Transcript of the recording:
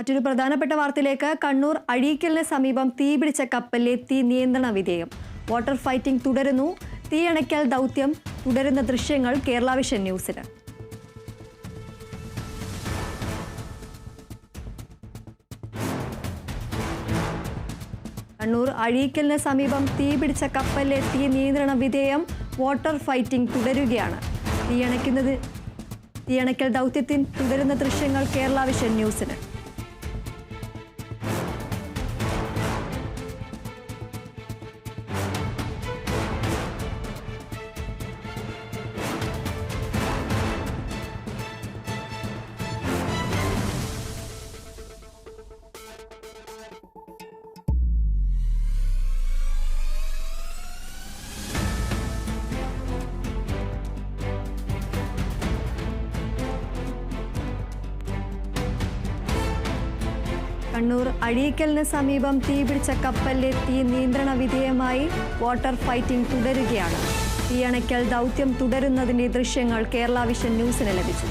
മറ്റൊരു പ്രധാനപ്പെട്ട വാർത്തയിലേക്ക്. കണ്ണൂർ അഴീക്കലിന് സമീപം തീപിടിച്ച കപ്പലിലെ തീ നിയന്ത്രണ വിധേയം. വാട്ടർ ഫൈറ്റിംഗ് തുടരുന്നു. തീയണയ്ക്കൽ ദൗത്യം തുടരുന്ന ദൃശ്യങ്ങൾ കേരള വിഷൻ ന്യൂസിന്. കണ്ണൂർ അഴീക്കലിന് സമീപം തീപിടിച്ച കപ്പലിലെ തീ നിയന്ത്രണ വിധേയം. വാട്ടർ ഫൈറ്റിംഗ് തുടരുകയാണ്. തീയണയ്ക്കൽ ദൗത്യത്തിൽ തുടരുന്ന ദൃശ്യങ്ങൾ കേരള വിഷൻ ന്യൂസിന്. കണ്ണൂർ അഴീക്കലിന് സമീപം തീപിടിച്ച കപ്പലിലെ തീ നിയന്ത്രണ വിധേയമായി. വാട്ടർ ഫൈറ്റിംഗ് തുടരുകയാണ്. തീയണയ്ക്കൽ ദൗത്യം തുടരുന്നതിന്റെ ദൃശ്യങ്ങൾ കേരള വിഷൻ ന്യൂസിന് ലഭിച്ചു.